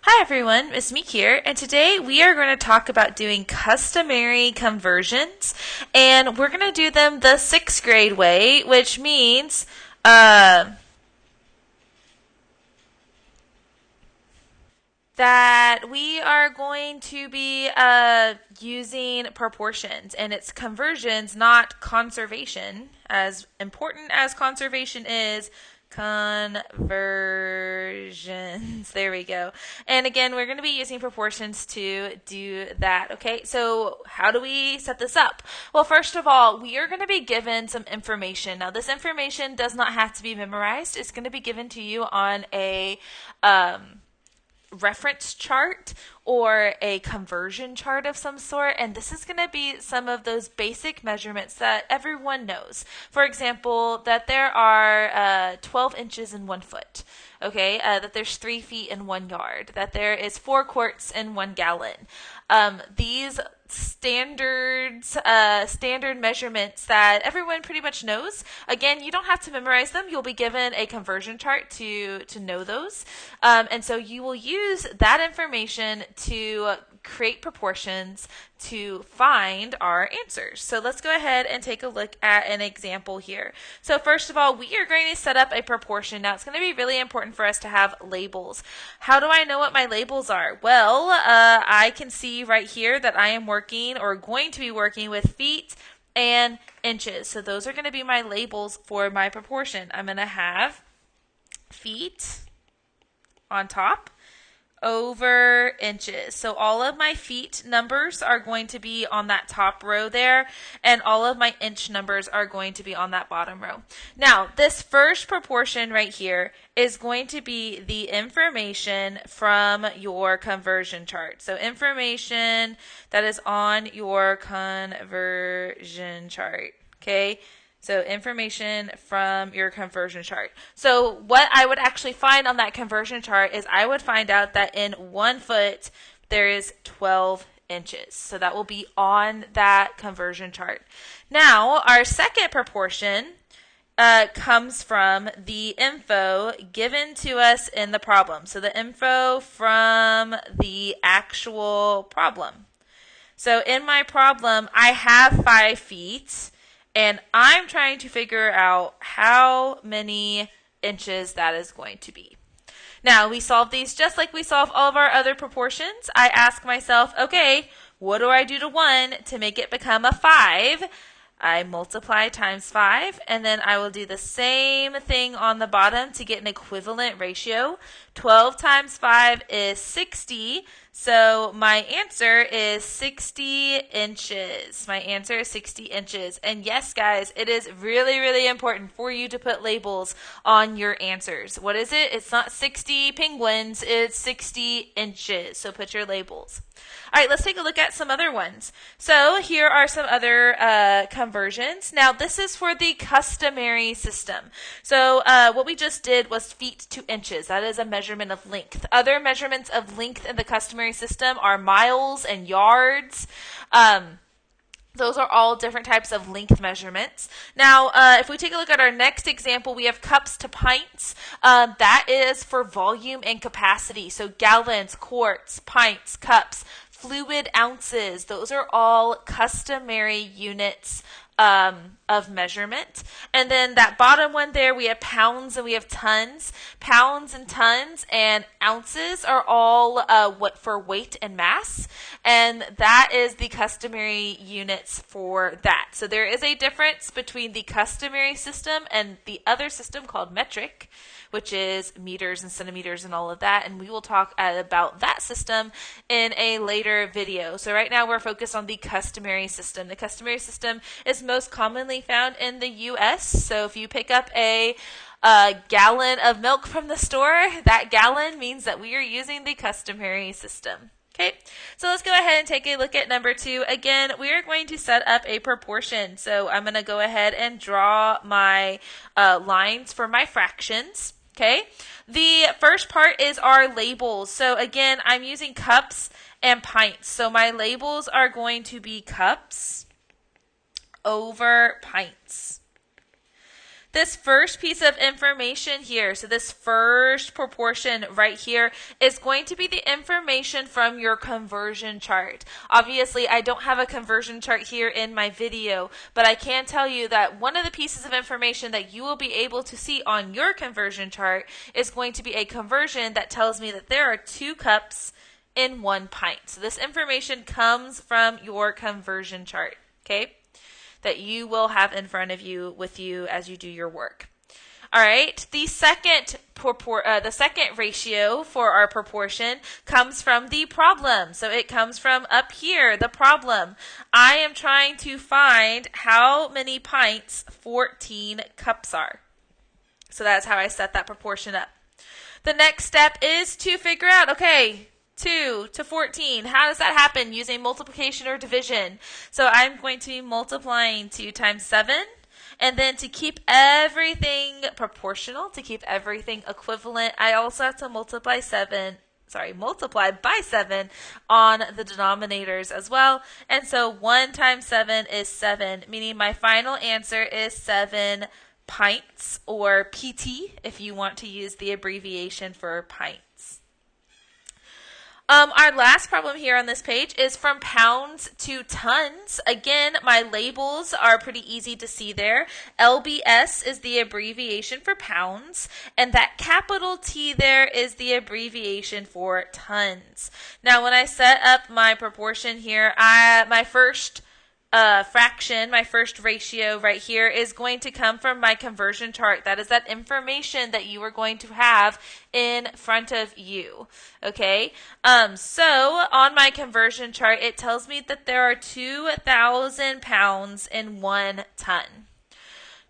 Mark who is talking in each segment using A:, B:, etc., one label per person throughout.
A: Hi everyone, Miss Meek here, and today we are going to talk about doing customary conversions, and we're going to do them the 6th grade way, which means that we are going to be using proportions, and it's conversions, not conservation. As important as conservation is, conversions. There we go. And again, we're going to be using proportions to do that. Okay, so how do we set this up? Well, first of all, we are going to be given some information. Now, this information does not have to be memorized. It's going to be given to you on a reference chart or a conversion chart of some sort, and this is going to be some of those basic measurements that everyone knows. For example, that there are 12 inches in 1 foot, okay, that there's 3 feet in 1 yard, that there is 4 quarts in 1 gallon. These standard measurements that everyone pretty much knows. Again, you don't have to memorize them. You'll be given a conversion chart to know those. And so you will use that information to create proportions to find our answers. So let's go ahead and take a look at an example here. So first of all, we are going to set up a proportion. Now it's going to be really important for us to have labels. How do I know what my labels are? Well, I can see right here that I am working or going to be working with feet and inches. So those are going to be my labels for my proportion. I'm going to have feet on top over inches. So all of my feet numbers are going to be on that top row there, and all of my inch numbers are going to be on that bottom row. Now, this first proportion right here is going to be the information from your conversion chart. So information that is on your conversion chart, okay? So information from your conversion chart. So what I would actually find on that conversion chart is I would find out that in 1 foot there is 12 inches. So that will be on that conversion chart. Now, our second proportion comes from the info given to us in the problem. So the info from the actual problem. So in my problem, I have 5 feet. And I'm trying to figure out how many inches that is going to be. Now, we solve these just like we solve all of our other proportions. I ask myself, okay, what do I do to 1 to make it become a 5? I multiply times 5, and then I will do the same thing on the bottom to get an equivalent ratio. 12 times 5 is 60, so my answer is 60 inches. My answer is 60 inches. And yes, guys, it is really, really important for you to put labels on your answers. What is it? It's not 60 penguins, it's 60 inches. So put your labels. All right, let's take a look at some other ones. So here are some other conversions. Now, this is for the customary system. So what we just did was feet to inches. That is a measurement of length. Other measurements of length in the customary system are miles and yards. Those are all different types of length measurements. Now, if we take a look at our next example, we have cups to pints. That is for volume and capacity. So gallons, quarts, pints, cups, fluid ounces. Those are all customary units of measurement. And then that bottom one there, we have pounds and we have tons. Pounds and tons and ounces are all what for weight and mass. And that is the customary units for that. So there is a difference between the customary system and the other system called metric, which is meters and centimeters and all of that. And we will talk about that system in a later video. So right now we're focused on the customary system. The customary system is most commonly found in the U.S. So if you pick up a gallon of milk from the store, that gallon means that we are using the customary system. Okay, so let's go ahead and take a look at number 2. Again, we are going to set up a proportion. So I'm going to go ahead and draw my lines for my fractions. Okay, the first part is our labels. So again, I'm using cups and pints. So my labels are going to be cups over pints. This first piece of information here, so this first proportion right here is going to be the information from your conversion chart. Obviously, I don't have a conversion chart here in my video, but I can tell you that one of the pieces of information that you will be able to see on your conversion chart is going to be a conversion that tells me that there are 2 cups in 1 pint. So this information comes from your conversion chart, okay, that you will have in front of you with you as you do your work. All right, the second ratio for our proportion comes from the problem. So it comes from up here, the problem. I am trying to find how many pints 14 cups are. So that's how I set that proportion up. The next step is to figure out, okay, 2 to 14. How does that happen? Using multiplication or division. So I'm going to be multiplying 2 times 7. And then to keep everything proportional, to keep everything equivalent, I also have to multiply by 7 on the denominators as well. And so 1 times 7 is 7, meaning my final answer is 7 pints, or PT if you want to use the abbreviation for pints. Our last problem here on this page is from pounds to tons. Again, my labels are pretty easy to see there. LBS is the abbreviation for pounds, and that capital T there is the abbreviation for tons. Now, when I set up my proportion here, my first fraction, my first ratio right here is going to come from my conversion chart. That is that information that you are going to have in front of you. Okay, so on my conversion chart, it tells me that there are 2,000 pounds in 1 ton.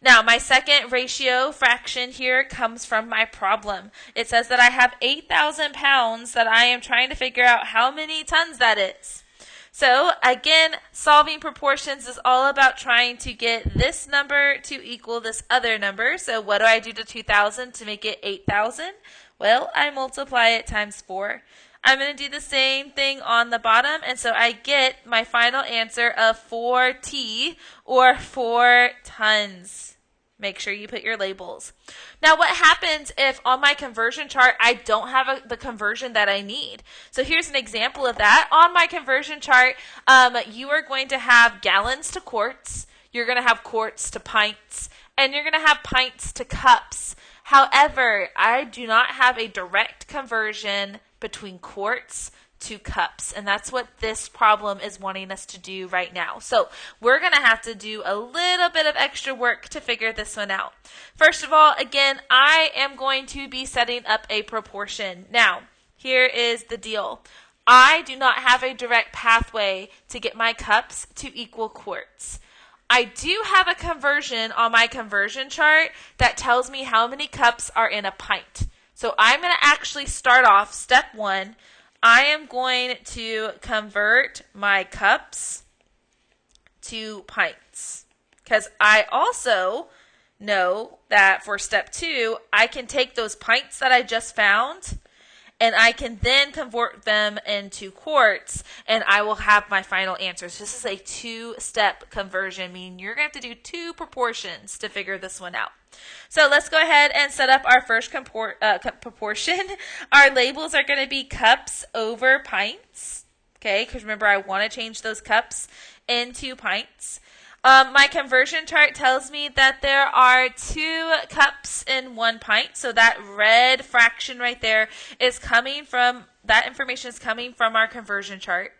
A: Now, my second ratio fraction here comes from my problem. It says that I have 8,000 pounds that I am trying to figure out how many tons that is. So again, solving proportions is all about trying to get this number to equal this other number. So what do I do to 2,000 to make it 8,000? Well, I multiply it times 4. I'm going to do the same thing on the bottom, and so I get my final answer of 4T, or 4 tons. Make sure you put your labels. Now, what happens if on my conversion chart I don't have the conversion that I need? So here's an example of that. On my conversion chart, you are going to have gallons to quarts, you're going to have quarts to pints, and you're going to have pints to cups. However, I do not have a direct conversion between quarts to cups, and that's what this problem is wanting us to do right now. So we're going to have to do a little bit of extra work to figure this one out. First of all, again, I am going to be setting up a proportion. Now, here is the deal. I do not have a direct pathway to get my cups to equal quarts. I do have a conversion on my conversion chart that tells me how many cups are in a pint. So I'm going to actually start off step 1. I am going to convert my cups to pints, because I also know that for step 2, I can take those pints that I just found and I can then convert them into quarts, and I will have my final answer. So this is a 2-step conversion, meaning you're going to have to do 2 proportions to figure this one out. So let's go ahead and set up our first proportion. Our labels are going to be cups over pints, okay, because remember I want to change those cups into pints. My conversion chart tells me that there are 2 cups in 1 pint, so that red fraction right there is coming from, that information is coming from our conversion chart.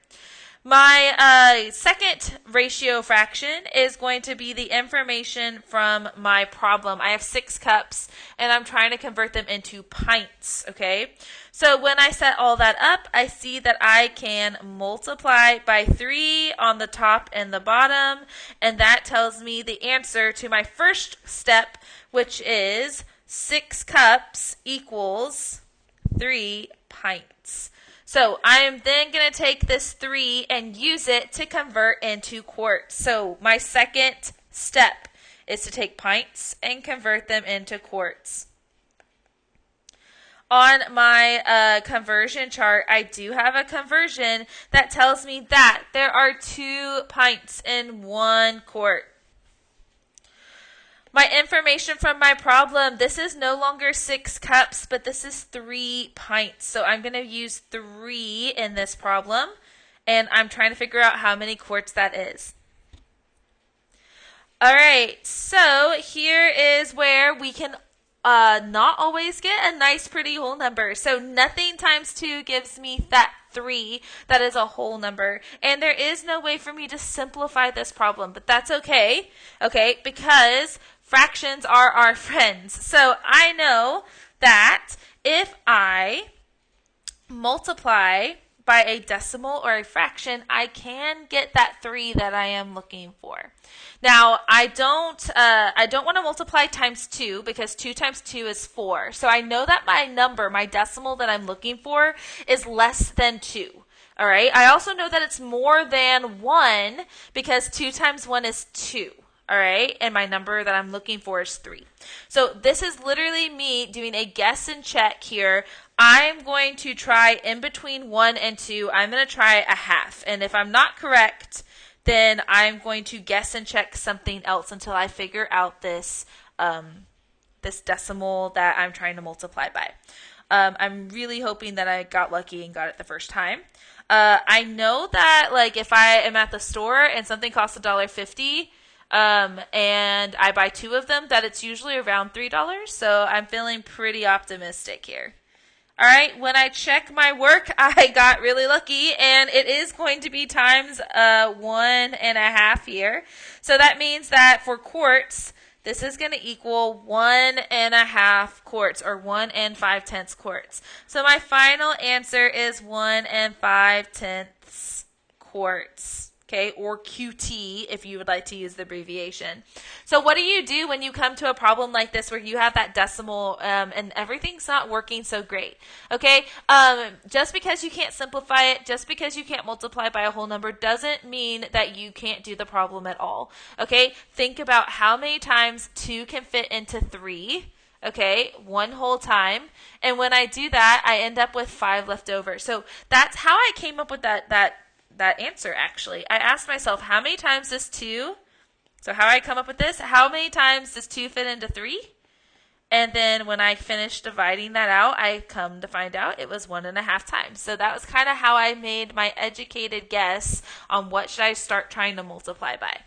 A: My second ratio fraction is going to be the information from my problem. I have 6 cups, and I'm trying to convert them into pints, okay? So when I set all that up, I see that I can multiply by 3 on the top and the bottom, and that tells me the answer to my first step, which is 6 cups equals 3 pints. So I am then going to take this 3 and use it to convert into quarts. So my second step is to take pints and convert them into quarts. On my conversion chart, I do have a conversion that tells me that there are 2 pints in 1 quart. My information from my problem, this is no longer 6 cups, but this is 3 pints. So I'm going to use 3 in this problem, and I'm trying to figure out how many quarts that is. All right, so here is where we can not always get a nice pretty whole number. So nothing times 2 gives me that 3. That is a whole number. And there is no way for me to simplify this problem, but that's okay. Okay, because fractions are our friends. So I know that if I multiply by a decimal or a fraction, I can get that 3 that I am looking for. Now, I don't want to multiply times 2 because 2 times 2 is 4. So I know that my number, my decimal that I'm looking for is less than 2. All right. I also know that it's more than 1 because 2 times 1 is 2. All right, and my number that I'm looking for is 3. So this is literally me doing a guess and check here. I'm going to try in between 1 and 2. I'm going to try a half. And if I'm not correct, then I'm going to guess and check something else until I figure out this this decimal that I'm trying to multiply by. I'm really hoping that I got lucky and got it the first time. I know that like if I am at the store and something costs $1.50, and I buy 2 of them, that it's usually around $3. So I'm feeling pretty optimistic here. All right, when I check my work, I got really lucky, and it is going to be times 1.5 here. So that means that for quarts, this is going to equal 1.5 quarts, or 1 5/10 quarts. So my final answer is 1 5/10 quarts. Okay, or QT if you would like to use the abbreviation. So what do you do when you come to a problem like this where you have that decimal and everything's not working so great? Okay, just because you can't simplify it, just because you can't multiply by a whole number doesn't mean that you can't do the problem at all. Okay, think about how many times 2 can fit into 3. Okay, 1 whole time. And when I do that, I end up with 5 left over. So that's how I came up with that answer, actually. I asked myself, how many times does 2, so how I come up with this, how many times does 2 fit into 3? And then when I finished dividing that out, I come to find out it was 1.5 times. So that was kind of how I made my educated guess on what should I start trying to multiply by.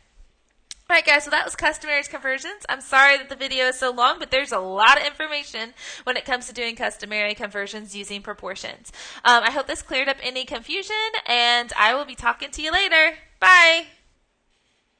A: All right, guys, so that was Customary Conversions. I'm sorry that the video is so long, but there's a lot of information when it comes to doing customary conversions using proportions. I hope this cleared up any confusion, and I will be talking to you later. Bye!